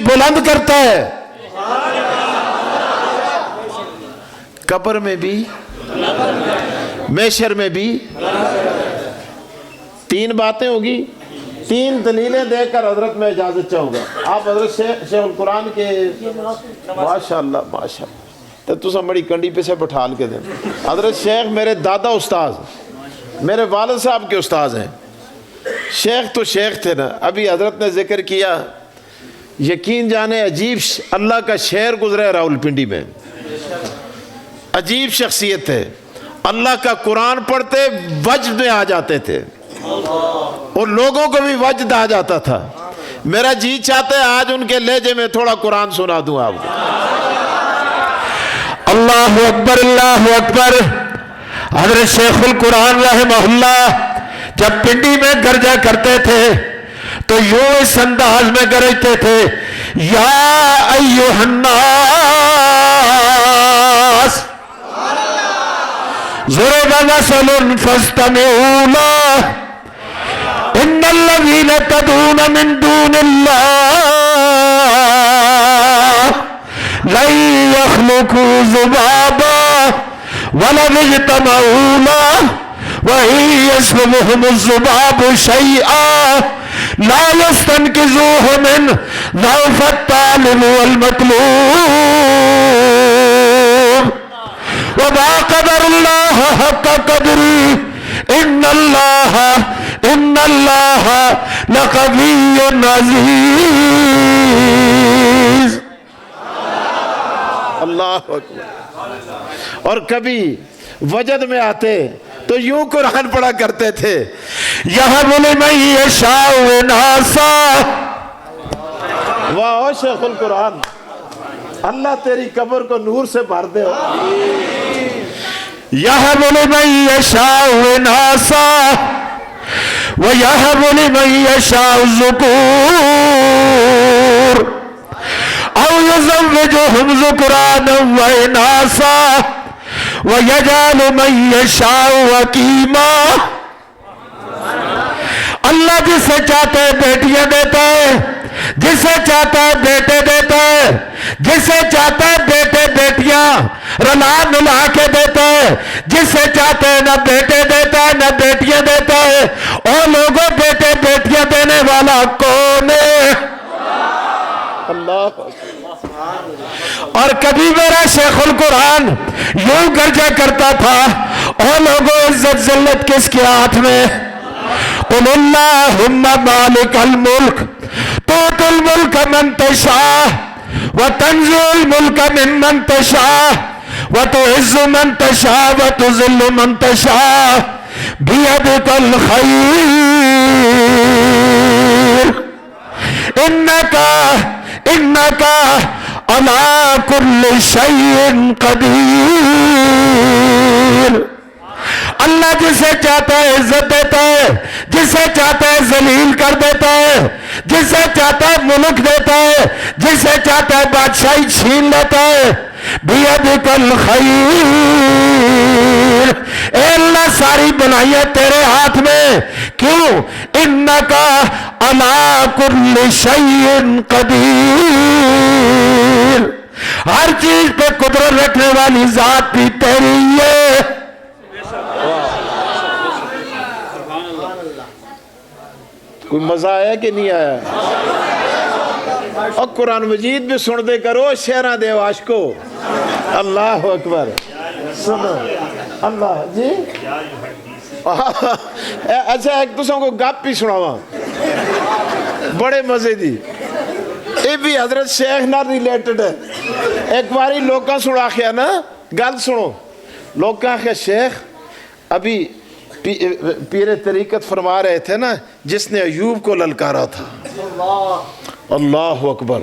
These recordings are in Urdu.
بلند کرتا ہے، قبر میں بھی محشر میں بھی۔ تین باتیں ہوگی، تین دلیلیں دے کر حضرت میں اجازت چاہوں گا۔ آپ حضرت شیخ القرآن کے ماشاءاللہ ماشاءاللہ تو تسا بڑی کنڈی پہ سے بٹھال کے دیں۔ حضرت شیخ میرے دادا استاذ، میرے والد صاحب کے استاذ ہیں۔ شیخ تو شیخ تھے نا، ابھی حضرت نے ذکر کیا، یقین جانے عجیب اللہ کا شہر گزرے راول پنڈی میں، عجیب شخصیت ہے، اللہ کا قرآن پڑھتے وجد میں آ جاتے تھے اور لوگوں کو بھی وجد آ جاتا تھا۔ میرا جی چاہتا ہے آج ان کے لہجے میں تھوڑا قرآن سنا دوں آپ کو۔ اللہ اکبر اللہ اکبر۔ حضرت شیخ القرآن رحمہ اللہ جب پنڈی میں گرجا کرتے تھے تو یوں اس انداز میں گرجتے تھے، یا ایھا الناس ضرب مثل فاستمعوا له ان الذين تدعون من دون الله لن يخلقوا ذبابا ولو اجتمعوا له وإن يسلبهم الذباب شيئا لا يستنقذوه منه ضعف الطالب والمطلوب وما قدر الله حق قدره ان اللہ لقوی عزیز۔ اللہ اکبر۔ اور کبھی وجد میں آتے تو یوں قرآن پڑھا کرتے تھے، یہب لمن یشاء اناثا۔ واہ شیخ القرآن، اللہ تیری قبر کو نور سے بھر دے۔ یہب لمن یشاء اناثا وَيَهَبُ لِمَن يَشَاءُ الذُّكُورَ أَوْ يُزَوِّجُهُمْ ذُكْرَانًا وَإِنَاثًا وَيَجْعَلُ مَن يَشَاءُ عَقِيمًا۔ اللہ جسے چاہتا ہے بیٹیاں دیتا ہے، جسے چاہتا ہے بیٹے دیتا ہے، جسے چاہتا ہے بیٹے بیٹیاں رلا ملا کے دیتا ہے، جسے چاہتا ہے نہ بیٹے دیتا ہے نہ بیٹیاں دیتا ہے۔ اور لوگوں بیٹے بیٹیاں دینے والا کون ہے؟ اللہ۔ اور کبھی میرا شیخ القرآن یوں گرجا کرتا تھا، اور لوگوں عزت ذلت کس کے ہاتھ میں؟ قل اللہم مالک الملک تؤتی الملک من تشاء وتنزع الملک ممن تشاء وتعز من تشاء وتذل من تشاء بیدک الخیر انک علی کل شیء قدیر۔ اللہ جسے چاہتا ہے عزت دیتا ہے، جسے چاہتا ہے ذلیل کر دیتا ہے، جسے چاہتا ہے ملک دیتا ہے، جسے چاہتا ہے بادشاہی چھین لیتا ہے۔ بیدک الخیر، اے اللہ ساری بنائیاں تیرے ہاتھ میں۔ کیوں؟ انک علی کل شیء قدیر، ہر چیز پہ قدرت رکھنے والی ذات بھی تیری ہے۔ کوئی مزہ آیا کہ نہیں آیا؟ اور قرآن مجید بھی سن دے کرو شہرہ دے عاشقو۔ اللہ اکبر۔ سنو اللہ جی۔ اچھا ایک دوسروں کو گپ بھی سناواں بڑے مزے دی، یہ بھی حضرت شیخ نہ ریلیٹڈ ہے۔ ایک باری لوگاں سنا کیا نا، گل سنو، لوگاں کیا شیخ ابھی پیر طریقت فرما رہے تھے نا جس نے ایوب کو للکارا تھا۔ اللہ اکبر۔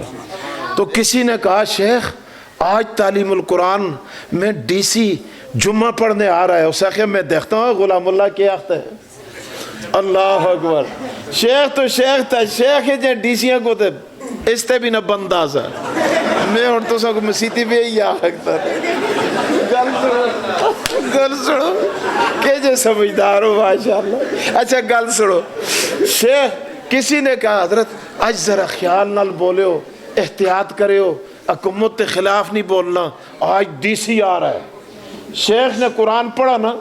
تو کسی نے کہا شیخ آج تعلیم القرآن میں ڈی سی جمعہ پڑھنے آ رہا ہے، اسے کہ میں دیکھتا ہوں غلام اللہ کیا آختا ہے۔ اللہ اکبر۔ شیخ تو شیخ تھا، شیخ ہے جو ڈی سیاں کو تھے اس تے بھی نہ بندازا میں اور تو سب کو مسیطی بھی ہی آختا ہے۔ گل سنو کہ جو سمجھدار ہو ماشاءاللہ۔ اچھا گل سنو، شیخ کسی نے کہا حضرت آج ذرا خیال نال بولے ہو، احتیاط کرے ہو, حکومت کے خلاف نہیں بولنا. آج ڈی سی آ رہا ہے, شیخ نے قرآن پڑھا نا,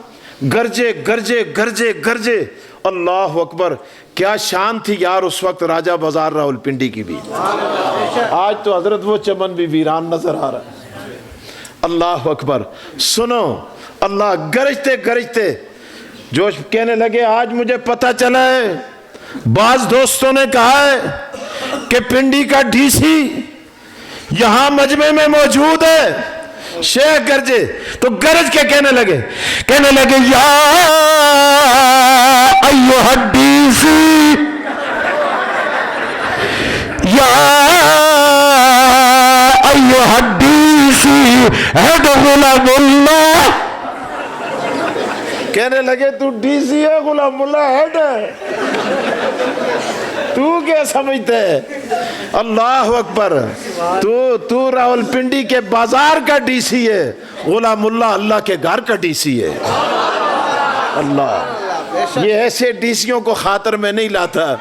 گرجے گرجے گرجے گرجے, اللہ اکبر, کیا شان تھی یار اس وقت راجہ بازار راولپنڈی کی بھی. آج تو حضرت وہ چمن بھی ویران نظر آ رہا ہے. اللہ اکبر. سنو, اللہ گرجتے گرجتے جو کہنے لگے آج مجھے پتہ چلا ہے, بعض دوستوں نے کہا ہے کہ پنڈی کا ڈی سی یہاں مجمع میں موجود ہے. شیخ گرجے تو گرج کے کہنے لگے یا ایھا الڈیسی, یا ایھا الڈیسی ہیڈ غلام اللہ. کہنے لگے تو ڈی سی ہے, غلام اللہ ہیڈ ہے, تو کیا سمجھتے ہے؟ اللہ اکبر. تو راولپنڈی کے بازار کا ڈی سی ہے, غلام اللہ اللہ کے گھر کا ڈی سی ہے. اللہ, یہ ایسے ڈی سیوں کو خاطر میں نہیں لاتا.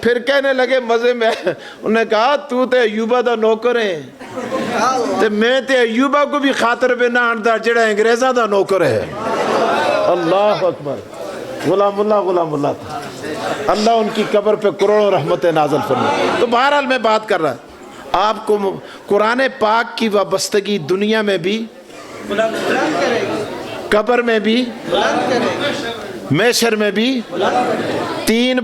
پھر کہنے لگے مزے میں, انہوں نے کہا تو تے ایوبا دا نوکر ہے, تے میں تے ایوبا کو بھی خاطر میں نہ آندا جڑا انگریزاں دا نوکر ہے. اللہ اکبر. غلام اللہ تھا. اللہ ان کی قبر پہ کروڑوں رحمتیں نازل فرمائے. تو بہرحال میں بات کر رہا, آپ کو قرآن پاک کی وابستگی دنیا میں بھی, قبر میں بھی, محشر میں بھی, تین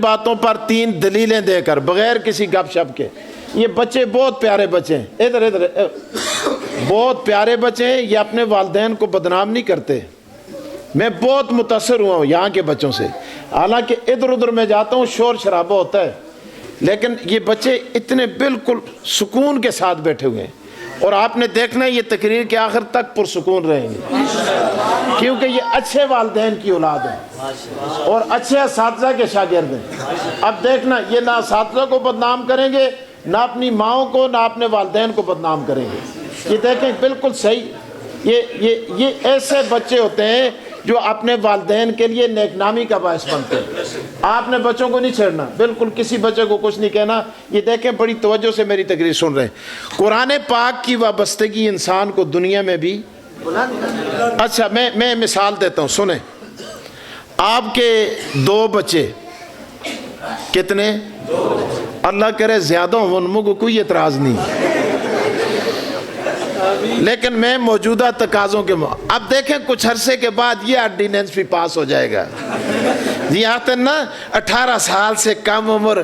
باتوں پر تین دلیلیں دے کر بغیر کسی گپ شپ کے. یہ بچے بہت پیارے بچے ہیں, ادھر بہت پیارے بچے ہیں, یہ اپنے والدین کو بدنام نہیں کرتے. میں بہت متاثر ہوا ہوں یہاں کے بچوں سے, حالانکہ ادھر ادھر میں جاتا ہوں شور شرابہ ہوتا ہے, لیکن یہ بچے اتنے بالکل سکون کے ساتھ بیٹھے ہوئے ہیں. اور آپ نے دیکھنا یہ تقریر کے آخر تک پرسکون رہیں گے, کیونکہ یہ اچھے والدین کی اولاد ہیں اور اچھے اساتذہ کے شاگرد ہیں. اب دیکھنا یہ نہ اساتذہ کو بدنام کریں گے, نہ اپنی ماؤں کو, نہ اپنے والدین کو بدنام کریں گے. یہ دیکھیں بالکل صحیح. یہ ایسے بچے ہوتے ہیں جو اپنے والدین کے لیے نیک نامی کا باعث بنتے ہیں. آپ نے بچوں کو نہیں چھیڑنا, بالکل کسی بچے کو کچھ نہیں کہنا. یہ دیکھیں بڑی توجہ سے میری تقریر سن رہے ہیں. قرآن پاک کی وابستگی انسان کو دنیا میں بھی. اچھا میں مثال دیتا ہوں, سنیں. آپ کے 2 بچے, کتنے؟ اللہ کرے زیادہ ہوں, ان کو کوئی اعتراض نہیں, لیکن میں موجودہ تقاضوں کے اب دیکھیں کچھ عرصے کے بعد یہ آرڈیننس بھی پاس ہو جائے گا. یہ آتے ہیں نا 18 سال سے کم عمر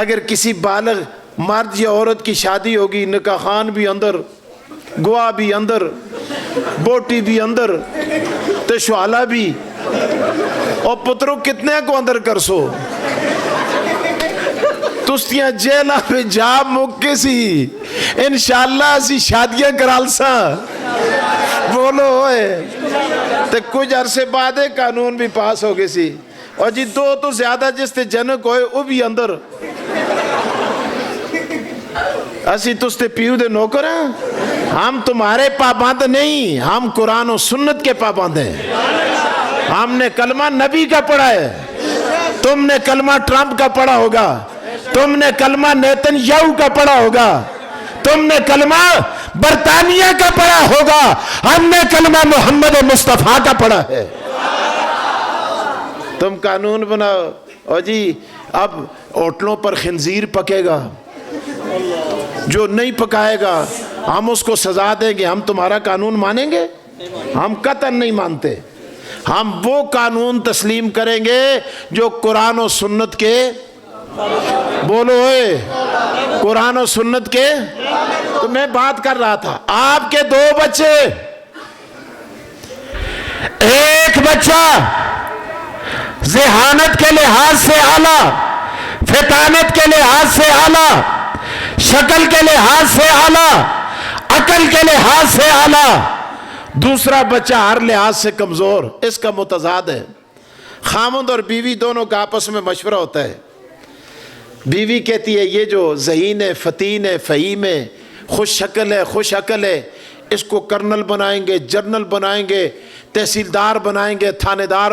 اگر کسی بالغ مرد یا عورت کی شادی ہوگی, نکاح خوان بھی اندر, گواہ بھی اندر, بوٹی بھی اندر, تو شعلہ بھی, اور پتروں کتنے کو اندر کر سو. تستیاں جیلہ پہ جا مکے سی, انشاءاللہ اسی شادیاں کرال سا. بولو ہوئے تو کچھ عرصے بعد قانون بھی پاس ہو گئی سی, اور جی 2 تو زیادہ جس تے جنک ہوئے وہ بھی اندر. اسی تستے پیو دے نوکر ہیں, ہم تمہارے پابند نہیں, ہم قرآن و سنت کے پابند ہیں. ہم نے کلمہ نبی کا پڑھا ہے, تم نے کلمہ ٹرمپ کا پڑھا ہوگا, تم نے کلمہ نیتن یاہو کا پڑھا ہوگا, تم نے کلمہ برطانیہ کا پڑھا ہوگا, ہم نے کلمہ محمد مصطفیٰ کا پڑھا ہے. تم قانون بناؤ, اور جی اب ہوٹلوں پر خنزیر پکے گا, جو نہیں پکائے گا ہم اس کو سزا دیں گے. ہم تمہارا قانون مانیں گے؟ ہم قطعاً نہیں مانتے. ہم وہ قانون تسلیم کریں گے جو قرآن و سنت کے, بولو اے, قرآن و سنت کے. تو میں بات کر رہا تھا, آپ کے 2 بچے, ایک بچہ ذہانت کے لحاظ سے اعلیٰ, فطانت کے لحاظ سے اعلیٰ, شکل کے لحاظ سے اعلیٰ, عقل کے لحاظ سے اعلیٰ, دوسرا بچہ ہر لحاظ سے کمزور. اس کا متضاد ہے. خامند اور بیوی دونوں کا آپس میں مشورہ ہوتا ہے. بیوی کہتی ہے یہ جو ذہین ہے, فتین ہے, فہیم ہے, خوش شکل ہے, خوش عقل ہے, اس کو کرنل بنائیں گے, جنرل بنائیں گے, تحصیلدار بنائیں گے, تھانے دار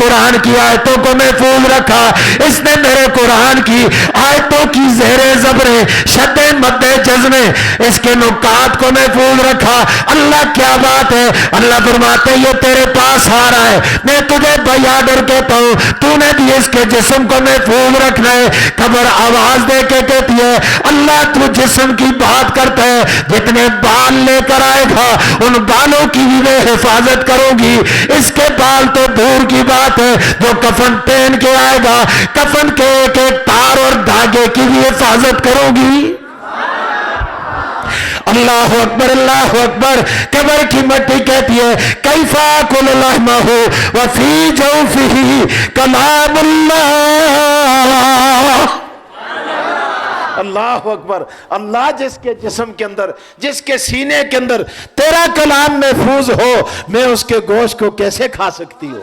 قرآن کی آیتوں کو محفوظ رکھا، اس نے میرے قرآن کی آیتوں کی زیر زبریں، شد مد جزمیں، اس کے نکات کو محفوظ رکھا۔ اللہ کیا بات ہے، اللہ فرماتے یہ تیرے پاس آ رہا ہے، میں تجھے بائی آرڈر کہتا ہوں، تو نے بھی اس کے جسم کو محفوظ رکھنا ہے۔ قبر آواز دے کے کہتی ہے اللہ تو جسم کی بات کرتا ہے، جتنے بال لے کر آئے گا ان بالوں کی بھی میں حفاظت کروں گی، اس کے بال تو دور کی بات ہے، جو کفن پہن کے آئے گا کفن کے ایک ایک تار اور دھاگے کی بھی حفاظت کروں گی۔ اللہ اکبر اللہ اکبر۔ قبر کی مٹی کہتی ہے کیف آکل لحمہ وفی جوفہ کلام اللہ۔ اللہ اکبر۔ اللہ جس کے جسم کے اندر، جس کے سینے کے اندر تیرا کلام محفوظ ہو، میں اس کے گوشت کو کیسے کھا سکتی ہوں؟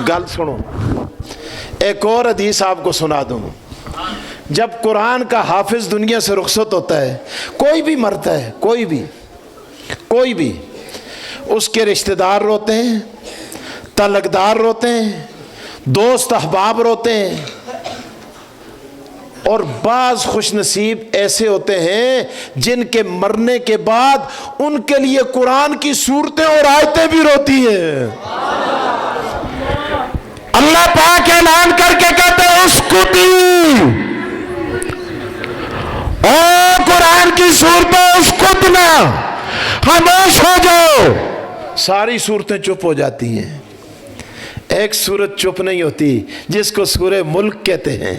گل سنو، ایک اور حدیث آپ کو سنا دوں۔ جب قرآن کا حافظ دنیا سے رخصت ہوتا ہے، کوئی بھی مرتا ہے، کوئی بھی، اس کے رشتہ دار روتے ہیں، تعلقدار روتے ہیں، دوست احباب روتے ہیں، اور بعض خوش نصیب ایسے ہوتے ہیں جن کے مرنے کے بعد ان کے لیے قرآن کی صورتیں اور آیتیں بھی روتی ہیں۔ اللہ پاک اعلان کر کے کہتے ہیں اسکتی، او قرآن کی صورتیں اسکتنا، خاموش ہو جاؤ۔ ساری صورتیں چپ ہو جاتی ہیں، ایک صورت چپ نہیں ہوتی جس کو سورہ ملک کہتے ہیں۔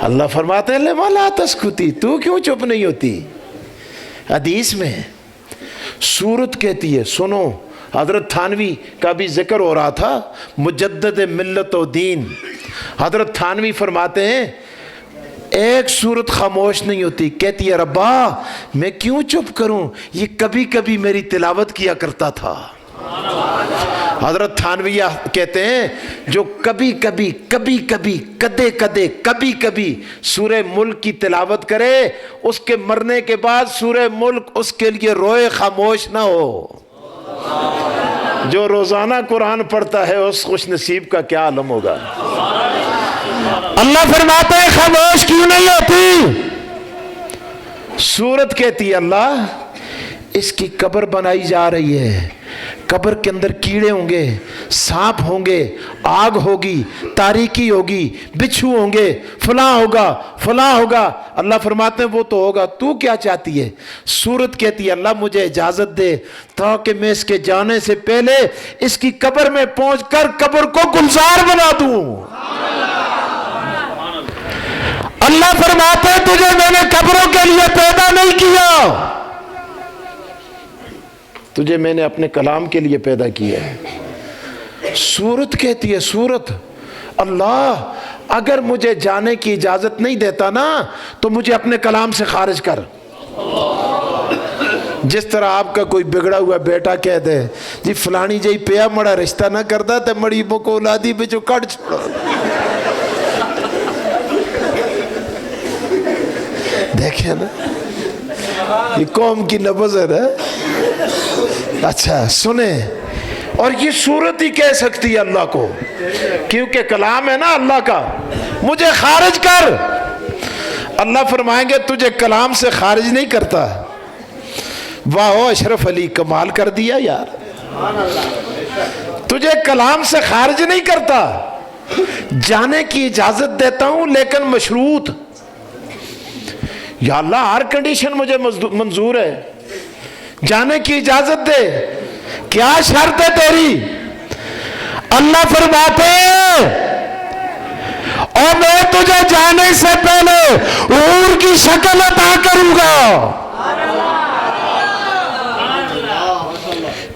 اللہ فرماتے ہیں لما لا تسکتی، تو کیوں چپ نہیں ہوتی؟ حدیث میں سورت کہتی ہے، سنو، حضرت تھانوی کا بھی ذکر ہو رہا تھا، مجدد ملت و دین۔ حضرت تھانوی فرماتے ہیں ایک سورت خاموش نہیں ہوتی، کہتی ہے ربا میں کیوں چپ کروں، یہ کبھی کبھی میری تلاوت کیا کرتا تھا۔ حضرت تھانویہ کہتے ہیں جو کبھی کبھی سورہ ملک کی تلاوت کرے، اس کے مرنے کے بعد سورہ ملک اس کے لیے روئے، خاموش نہ ہو۔ جو روزانہ قرآن پڑھتا ہے اس خوش نصیب کا کیا عالم ہوگا۔ اللہ فرماتے ہیں خاموش کیوں نہیں ہوتی؟ سورت کہتی ہے اللہ اس کی قبر بنائی جا رہی ہے، قبر کے اندر کیڑے ہوں گے، سانپ ہوں گے، آگ ہوگی، تاریکی ہوگی، بچھو ہوں گے، فلاں ہوگا۔ اللہ فرماتے ہیں وہ تو ہوگا، تو کیا چاہتی ہے؟ سورت کہتی ہے اللہ مجھے اجازت دے تاکہ میں اس کے جانے سے پہلے اس کی قبر میں پہنچ کر قبر کو گلزار بنا دوں۔ اللہ فرماتے ہیں تجھے میں نے قبروں کے لیے پیدا نہیں کیا، تجھے میں نے اپنے کلام کے لیے پیدا کیا ہے۔ سورت کہتی ہے، سورت اللہ اگر مجھے جانے کی اجازت نہیں دیتا نا تو مجھے اپنے کلام سے خارج کر۔ جس طرح آپ کا کوئی بگڑا ہوا بیٹا کہہ دے جی فلانی جی پیا مڑا رشتہ نہ کردا تے مڑی بکو اولادی بچو کٹ چھوڑا، دیکھیں نا یہ قوم کی نبض ہے نا۔ اچھا سنیں، اور یہ صورت ہی کہہ سکتی ہے اللہ کو، کیونکہ کلام ہے نا اللہ کا، مجھے خارج کر۔ اللہ فرمائیں گے تجھے کلام سے خارج نہیں کرتا۔ واہ اشرف علی کمال کر دیا یار، تجھے کلام سے خارج نہیں کرتا، جانے کی اجازت دیتا ہوں لیکن مشروط۔ یا اللہ ہر کنڈیشن مجھے منظور ہے، جانے کی اجازت دے، کیا شرط ہے تیری؟ اللہ فرماتے ہیں اور میں تجھے جانے سے پہلے حور کی شکل عطا کروں گا۔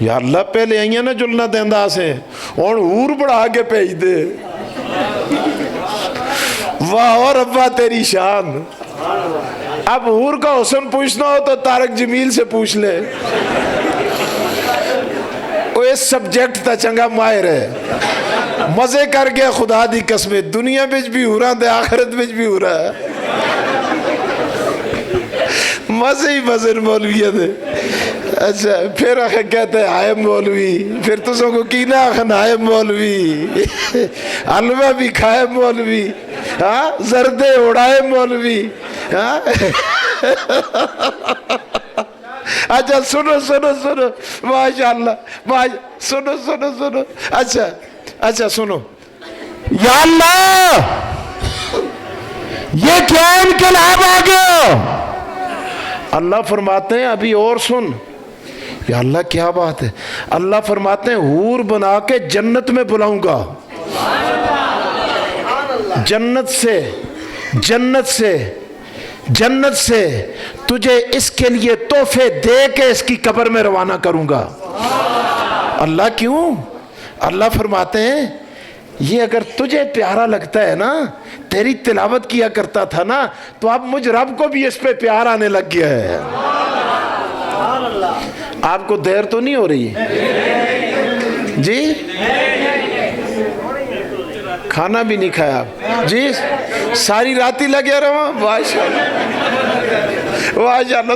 یا اللہ پہلے آئیے نا جلنا دیندہ سے اور حور بڑھا کے بھیج دے۔ واہ اور ابا تیری شان۔ اب حور کا حسن پوچھنا ہو تو طارق جمیل سے پوچھ لے، وہ اس سبجیکٹ تا چنگا ماہر ہے، مزے کر گیا خدا دی قسم، دنیا بچ بھی ہو رہا دے آخرت بچ بھی ہو رہا ہے، مزے ہی مزے مولویہ دے۔ اچھا پھر آخر کہتے ہیں ہائے مولوی، پھر تو سو کو کینا آخر ہائے مولوی، حلوہ بھی کھائے مولوی، ہاں زردے اڑائے مولوی، ہاں اچھا سنو سنو سنو ماشاءاللہ سنو سنو سنو اچھا سنو. یا اللہ یہ کیا انقلاب آ گیا؟ اللہ فرماتے ہیں ابھی اور سن. یا اللہ کیا بات ہے. اللہ فرماتے ہیں حور بنا کے جنت میں بلاؤں گا، جنت سے تجھے اس کے لیے تحفے دے کے اس کی قبر میں روانہ کروں گا. اللہ کیوں؟ اللہ فرماتے ہیں یہ اگر تجھے پیارا لگتا ہے نا، تیری تلاوت کیا کرتا تھا نا، تو اب مجھ رب کو بھی اس پہ پیار آنے لگ گیا ہے. آپ کو دیر تو نہیں ہو رہی جی؟ کھانا بھی نہیں کھایا آپ جی؟ ساری رات ہی لگے رہا. ماشاءاللہ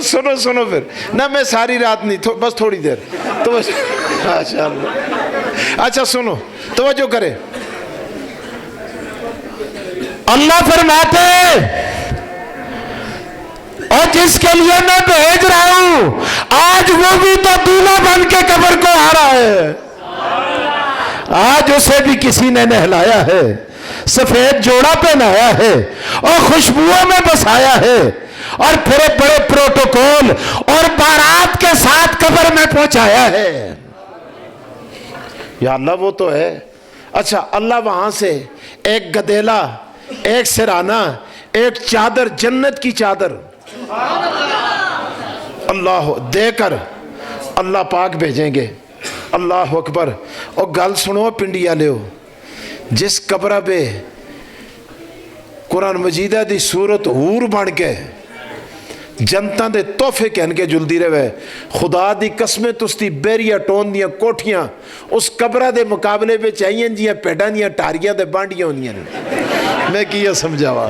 سنو سنو پھر نہ میں ساری رات نہیں، بس تھوڑی دیر تو بس. ماشاءاللہ اچھا سنو توجہ کرے. اللہ فرماتے اور جس کے لیے میں بھیج رہا ہوں آج وہ بھی تو دولہا بن کے قبر کو آ رہا ہے. آج اسے بھی کسی نے نہلایا ہے، سفید جوڑا پہنایا ہے اور خوشبوؤں میں بسایا ہے اور پھر بڑے پروٹوکول اور بارات کے ساتھ قبر میں پہنچایا ہے. یا اللہ وہ تو ہے. اچھا اللہ وہاں سے ایک گدیلا، ایک سرانہ، ایک چادر، جنت کی چادر اللہ دے کر اللہ پاک بھیجیں گے. اللہ اکبر. اور گل سنو پنڈیا لیو، جس قبرہ پہ قرآن مجیدہ دی صورت حور بن کے جنتاں دے تحفے کہن کے جلدی رہے، خدا دی قسمیں تستی بیریاں ٹون دیاں کوٹھیاں اس قبرہ دے مقابلے پہ چاہیے جیاں پیڑاں دیاں ٹاریاں دے بانڈیاں ہونیاں. میں کیا سمجھاوا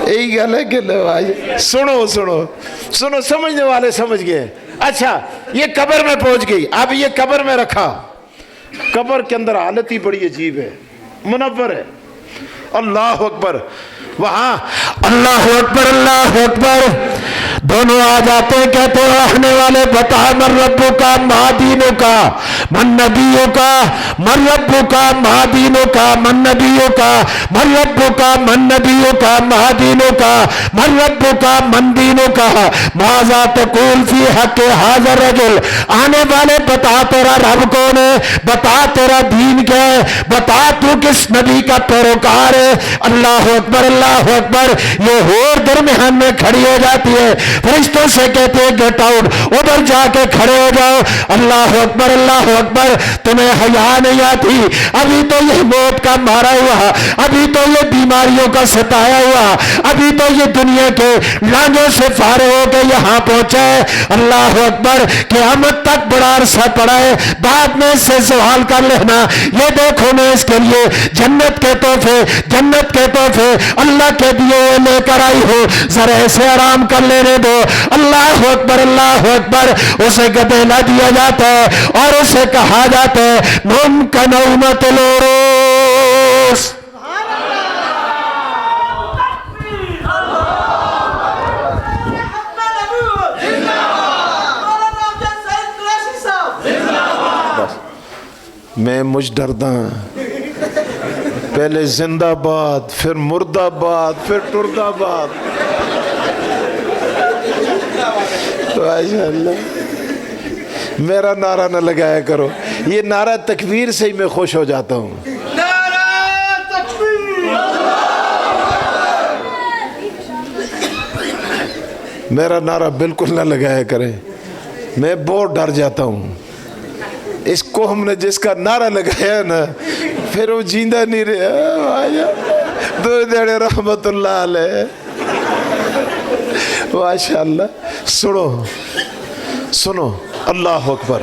یہی گل ہے کہ سنو سنو سنو سمجھنے والے سمجھ گئے. اچھا یہ قبر میں پہنچ گئی. اب یہ قبر میں رکھا، قبر کے اندر حالت ہی بڑی عجیب ہے، منور ہے. اللہ اکبر. وہاں اللہ اکبر اللہ اکبر دونوں آ جاتے کہتے ہیں رہنے والے بتا من ربو کا ما دینو کا من نبیوں کا من ربو کا ما دینو کا من نبیوں کا من ربو کا من نبیوں کا ما دینو کا من ربو کا من دینو کا ماذا تقول فی حق حاضر رجل. آنے والے بتا تیرا رب کون ہے، بتا تیرا دین کیا ہے، بتا تو کس نبی کا پیروکار ہے. اللہ اکبر اللہ اکبر. یہ ہور درمیان میں کھڑی ہو جاتی ہے، فرشتوں سے کہتے ہیں گیٹ آؤٹ، ادھر جا کے کھڑے ہو جاؤ. اللہ اکبر اللہ اکبر. تمہیں حیا نہیں آتی؟ ابھی تو یہ موت کا مارا ہوا، ابھی تو یہ بیماریوں کا ستایا ہوا، ابھی تو یہ دنیا کے لانجوں سے فارغ ہو کے یہاں پہنچا ہے. اللہ اکبر. قیامت تک بڑا عرصہ پڑا ہے، بعد میں اس سے سوال کر لینا. یہ دیکھو میں اس کے لیے جنت کے تحفے اللہ کے دیے لے کر آئی ہو، ذرا ایسے آرام کر لینے دو. اللہ اکبر اللہ اکبر. اسے گدیلا دیا جاتا ہے اور اسے کہا جاتا ہے نوم کا نومت لوروس. میں مجھ ڈردہ پہلے زندہ باد، پھر مردہ باد، پھر ٹردہ باد. ماشاءاللہ. میرا نعرہ نہ لگایا کرو، یہ نعرہ تکبیر سے ہی میں خوش ہو جاتا ہوں. میرا نعرہ بالکل نہ لگایا کریں، میں بہت ڈر جاتا ہوں. اس قوم نے جس کا نعرہ لگایا نا پھر وہ جیندہ نہیں رہا. دو دیڑے رحمت اللہ علیہ. ماشاءاللہ. سنو سنو اللہ اکبر.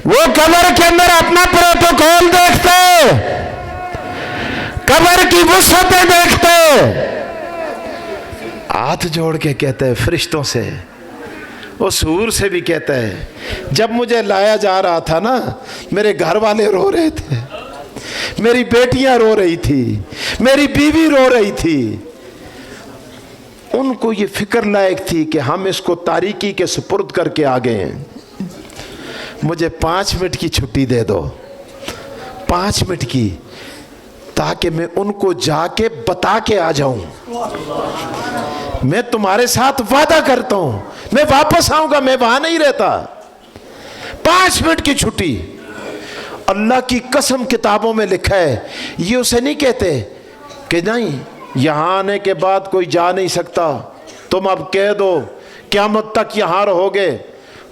وہ قبر کے اندر اپنا پروٹوکول دیکھتے، قبر کی وسعتیں دیکھتے، ہاتھ جوڑ کے کہتا ہے فرشتوں سے، اس حور سے بھی کہتا ہے، جب مجھے لایا جا رہا تھا نا، میرے گھر والے رو رہے تھے، میری بیٹیاں رو رہی تھی، میری بیوی رو رہی تھی، ان کو یہ فکر لائق تھی کہ ہم اس کو تاریکی کے سپرد کر کے آ گئے ہیں، مجھے 5 منٹ کی چھٹی دے دو، 5 منٹ کی، تاکہ میں ان کو جا کے بتا کے آ جاؤں، میں تمہارے ساتھ وعدہ کرتا ہوں میں واپس آؤں گا، میں وہاں نہیں رہتا، 5 منٹ کی چھٹی۔ اللہ کی قسم کتابوں میں لکھا ہے، یہ اسے نہیں کہتے کہ نہیں یہاں آنے کے بعد کوئی جا نہیں سکتا، تم اب کہہ دو قیامت تک یہاں رہو گے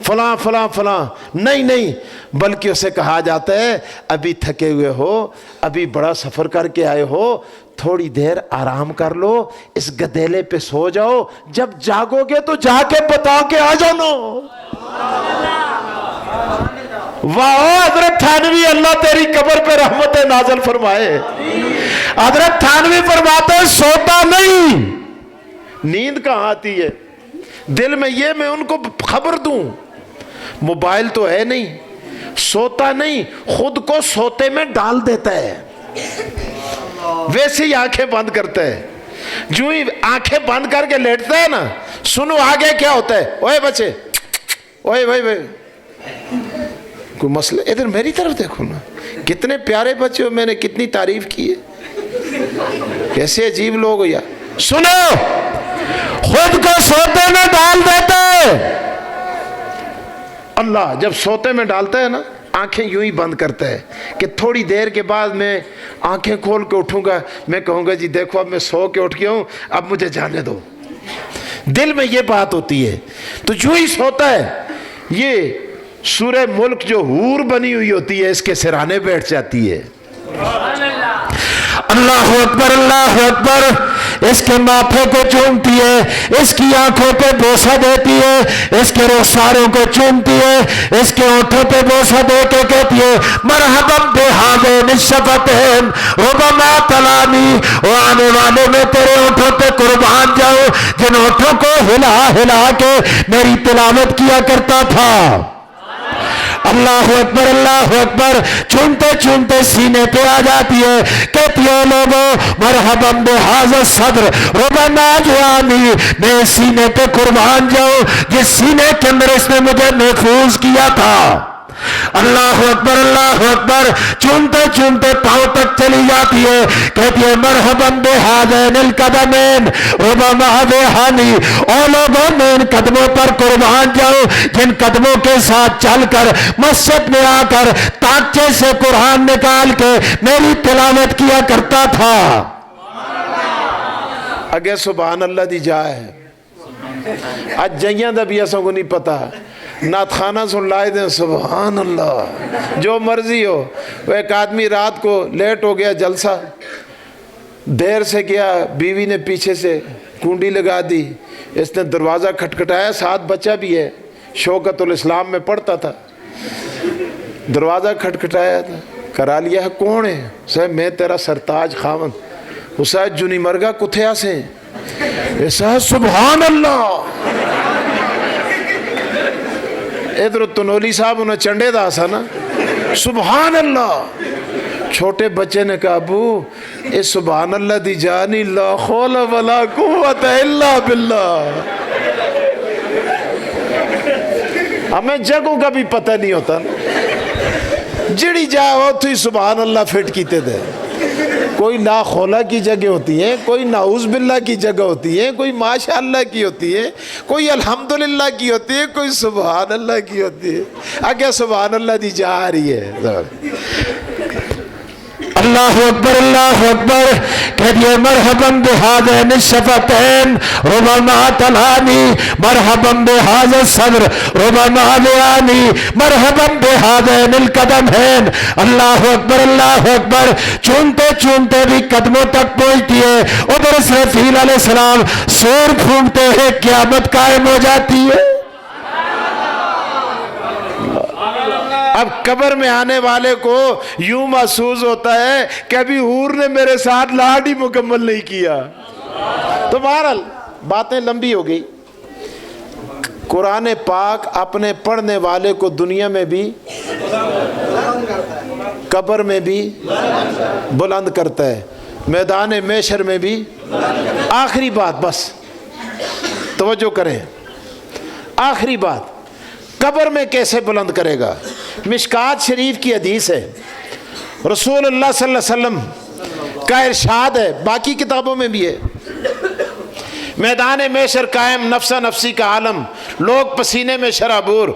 فلاں فلاں فلاں، نہیں، بلکہ اسے کہا جاتا ہے ابھی تھکے ہوئے ہو، ابھی بڑا سفر کر کے آئے ہو، تھوڑی دیر آرام کر لو، اس گدیلے پہ سو جاؤ، جب جاگو گے تو جا کے بتا کے آ جانا۔ واہ حضرت تھانوی، اللہ تیری قبر پہ رحمت نازل فرمائے۔ حضرت تھانوی فرماتے ہیں سوتا نہیں، نیند کہاں آتی ہے دل میں، یہ میں ان کو خبر دوں، موبائل تو ہے نہیں، سوتا نہیں، خود کو سوتے میں ڈال دیتا ہے، ویسے ہی آنکھیں بند کرتا ہے، جو ہی آنکھیں بند کر کے لیٹتا ہے نا، سنو آگے کیا ہوتا ہے، اوے بچے، اوے بھائی کوئی مسئلہ، ادھر میری طرف دیکھو نا، کتنے پیارے بچے ہو، میں نے کتنی تعریف کی ہے، کیسے عجیب لوگ ہو یار، سنو خود کو سوتے میں ڈال دیتے، اللہ جب سوتے میں ڈالتا ہے نا، آنکھیں یوں ہی بند کرتا ہے کہ تھوڑی دیر کے بعد میں آنکھیں کھول کے اٹھوں گا، میں کہوں گا جی دیکھو اب میں سو کے اٹھ گیا ہوں، اب مجھے جانے دو، دل میں یہ بات ہوتی ہے، تو جو ہی سوتا ہے، یہ سورہ ملک جو حور بنی ہوئی ہوتی ہے اس کے سرانے بیٹھ جاتی ہے، اللہ اکبر اللہ اکبر، اس کے ماتھے کو چومتی ہے، اس کی آنکھوں پہ بوسہ دیتی ہے، اس کے رخساروں کو چومتی ہے، اس کے ہونٹوں پہ بوسہ دے کے کہتی ہے مرحبا بہذین الشفتین ربما تلانی، وہ آنے والے میں تیرے ہونٹوں پہ قربان جاؤ جن ہونٹوں کو ہلا ہلا کے میری تلاوت کیا کرتا تھا۔ اللہ اکبر، چونتے چونتے سینے پہ آ جاتی ہے، کہتی ہے لوگوں مرحبا بہذا الصدر ربما جوانی، میں سینے پہ قربان جاؤں جس سینے کے اندر اس نے مجھے محفوظ کیا تھا۔ اللہ اکبر، چونتے چونتے پاؤں تک چلی جاتی ہے، کہتی ہے مرحبا بہذین القدمین ربما بہانی، او لوگوں میں ان قدموں پر قربان جاؤں جن قدموں کے ساتھ چل کر مسجد میں آ کر تاکچے سے قرآن نکال کے میری تلاوت کیا کرتا تھا۔ اگے سبحان اللہ دی جائے اج جائیاں دا بھی ایسا کو نہیں پتا، نعت خانہ سن لائے دیں سبحان اللہ، جو مرضی ہو۔ وہ ایک آدمی رات کو لیٹ ہو گیا، جلسہ دیر سے گیا، بیوی نے پیچھے سے کنڈی لگا دی، اس نے دروازہ کھٹکھٹایا، ساتھ بچہ بھی ہے، شوکت الاسلام میں پڑھتا تھا، دروازہ کھٹکھٹایا تھا، کرا لیا ہے، کون ہے؟ صاحب میں تیرا سرتاج خاون حسین جنی مرگا کتھیا سے، ایسا سبحان اللہ، ادھر تنولی صاحب انہیں چنڈے دا سا نا، سبحان اللہ۔ چھوٹے بچے نے کہا ابو اے سبحان اللہ دی جانی لا حول ولا قوت الا باللہ، ہمیں جگہوں کا بھی پتہ نہیں ہوتا نا، جڑی جائے ہو تو ہی سبحان اللہ فٹ کیتے دے، کوئی لا خولا کی جگہ ہوتی ہے، کوئی نعوذ باللہ کی جگہ ہوتی ہے، کوئی ماشاءاللہ کی ہوتی ہے، کوئی الحمدللہ کی ہوتی ہے، کوئی سبحان اللہ کی ہوتی ہے۔ آگے سبحان اللہ دی جا رہی ہے۔ اللہ اکبر، کہیے مرحبا بہذین الشفتین ربما تلانی، مرحبا بہذا الصدر ربما بیانی، مرحبا بہذین القدمین۔ اللہ اکبر، چونتے چونتے بھی قدموں تک پہنچتی ہے، ادھر اسرافیل علیہ السلام سور پھونکتے ہیں، قیامت قائم ہو جاتی ہے۔ اب قبر میں آنے والے کو یوں محسوس ہوتا ہے کہ ابھی حور نے میرے ساتھ لاڈ ہی مکمل نہیں کیا۔ تو بہرحال باتیں لمبی ہو گئی. قرآن پاک اپنے پڑھنے والے کو دنیا میں بھی قبر میں بھی بلند کرتا ہے, میدان محشر میں بھی. آخری بات, بس توجہ کریں, آخری بات, قبر میں کیسے بلند کرے گا؟ مشکات شریف کی حدیث ہے, رسول اللہ صلی اللہ علیہ وسلم کا ارشاد ہے, باقی کتابوں میں بھی ہے. میدان محشر قائم, نفسا نفسی کا عالم, لوگ پسینے میں شرابور.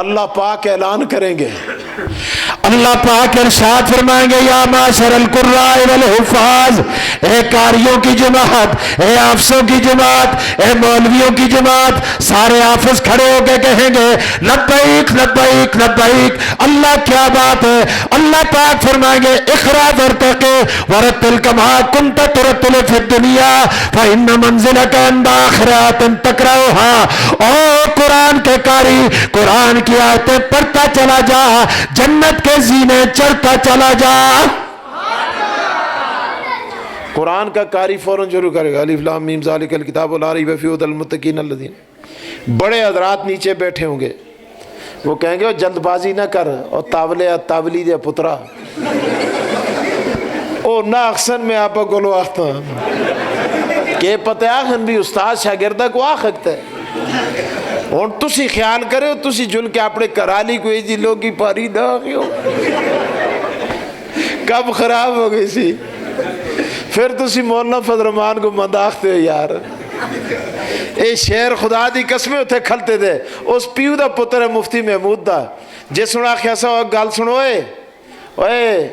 اللہ پاک اعلان کریں گے, اللہ پاک ارشاد فرمائیں گے, یا معاشر القراء والحفاظ, اے قاریوں کی جماعت, اے حافظوں کی جماعت, اے مولویوں کی جماعت. سارے حافظ کھڑے ہو کے کہیں گے لبیک لبیک لبیک. اللہ کیا بات ہے؟ اللہ پاک فرمائیں گے اقرا ورتقی ورتل کما کنت ترتل فی الدنیا فإن منزلک عند آخرات تکرہها. او قرآن کے قاری, قرآن کی آیتیں پڑھتا چلا جا, جنت کے زینے چڑھتا چلا جا. قرآن کا قاری فوراً شروع کرے گا, الف لام میم ذالک الکتاب لا ریب فیہ ھدی للمتقین الذین. بڑے حضرات نیچے بیٹھے ہوں گے, وہ کہیں گے جلد بازی نہ کر, اور تاولے تاولی دے پترا او نہ اکثر میں آپ گلو آختا کہ پتہ آخن بھی استاد شاگردہ کو آ سکتا ہے. اور تسی خیال کرے ہو تسی جل کے اپنے کرالی کو ایجی لوگی پاری نہ آگی ہو, کب خراب ہو گئی سی. پھر تسی مولانا فضل الرحمان کو مداختے ہو یار, اے شیر خدا دی قسمیں اتھے کھلتے دے. اس پیو دا پتر ہے مفتی محمود دا, جس سنا خیاسا گال سنو, اے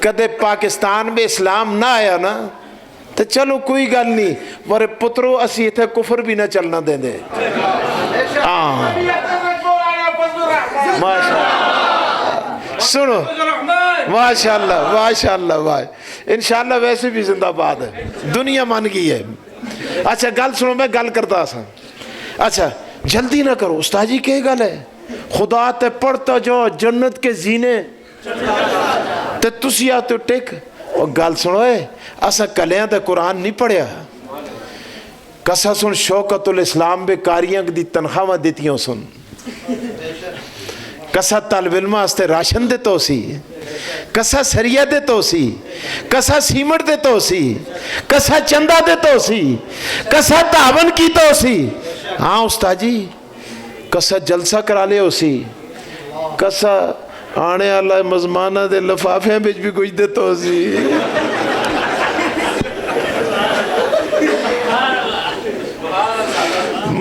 کدے پاکستان میں اسلام نہ آیا نا تو چلو کوئی گل نہیں, ورے پترو اسی اتھے کفر بھی نہ چلنا دیں دے. سنو ماشاءاللہ ماشاءاللہ, انشاءاللہ ویسے بھی زندہ باد ہے, دنیا مان گئی ہے. اچھا گل سنو, میں گل کرتا سا. اچھا جلدی نہ کرو, استاد جی کہے گل ہے, خدا تے پڑھتا جو جنت کے زینے تے تسی آتے ٹک. اور گل سنو, اسا کلیاں تے قرآن نہیں پڑھیا, کسا سن شوکت الاسلام بے کاریاں دی تنخواہ دیتیوں سن, کسا طالب علم واسطے راشن دے تو سی, کسا سریہ دے تو سی, کسا سیمٹ دے تو سی, کسا چندہ دے تو سی, کسا تعاون کی تو سی. ہاں استاد جی, کسا جلسہ کرا لے ہو سی, کسا آنے اللہ مزمانہ دے لفافے بچ بھی کچھ دے تو سی.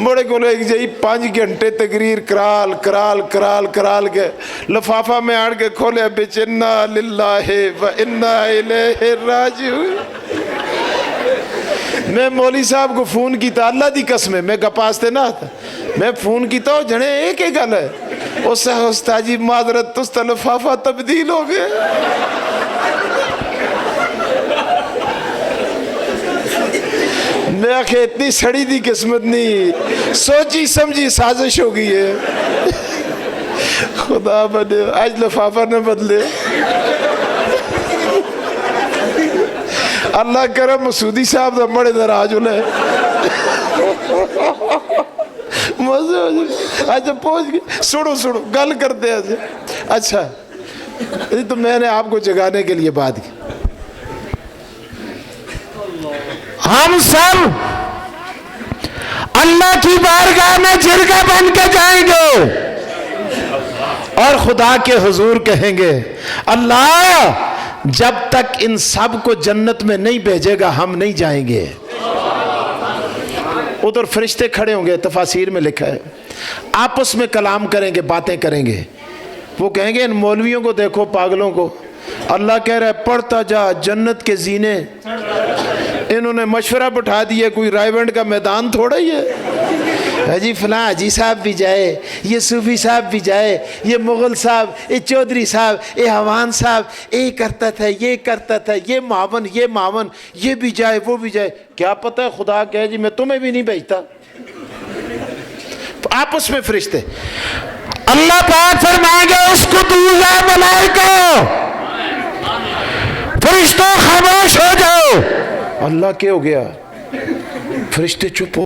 مڑے کو ایک جائی 5 گھنٹے تقریر کرال کرال کرال کرال کے لفافہ میں آڑ کے کھولے بچ انا للہ و انا الیہ راجعون. میں مولی صاحب کو فون کیتا, اللہ دی قسم ہے, میں گپاستے نہ تھا, میں فون کیتا ہوں جنے ایک ہی گل ہے, اس سے استاد جی معذرت تس تا لفافہ تبدیل ہو گئے. میں آخے اتنی سڑی دی قسمت نہیں, سوچی سمجھی سازش ہو گئی ہے. خدا بنے آج لفافہ نہ بدلے. اللہ کرم مسعودی صاحب دا مڑے ناراض ہونا ہے. مزے ہو جائے. اچھا پہنچ گئے, سنو سنو گل کرتے ہیں. اچھا تو میں نے آپ کو جگانے کے لیے بات کی. ہم سب اللہ کی بارگاہ میں جرگہ بن کے جائیں گے اور خدا کے حضور کہیں گے اللہ جب تک ان سب کو جنت میں نہیں بھیجے گا ہم نہیں جائیں گے. ادھر فرشتے کھڑے ہوں گے, تفاسیر میں لکھا ہے, آپس میں کلام کریں گے, باتیں کریں گے. وہ کہیں گے ان مولویوں کو دیکھو, پاگلوں کو. اللہ کہہ رہا ہے پڑھتا جا جنت کے زینے. انہوں نے مشورہ بٹھا دیا, کوئی رائے ونڈ کا میدان تھوڑا ہی ہے. جی فلاں حاجی صاحب بھی جائے, یہ صوفی صاحب بھی جائے, یہ مغل صاحب, یہ چودھری صاحب, یہ حوان صاحب, یہ کرتا تھا, یہ کرتا تھا, یہ معاون, یہ بھی جائے, وہ بھی جائے. کیا پتہ ہے خدا کہے جی میں تمہیں بھی نہیں بھیجتا. آپس میں فرشتے. اللہ پاک فرمائیں گے اس کو دوزہ ملائکہ, فرشتوں خاموش ہو جاؤ. اللہ کیا ہو گیا؟ فرشتے چپ ہو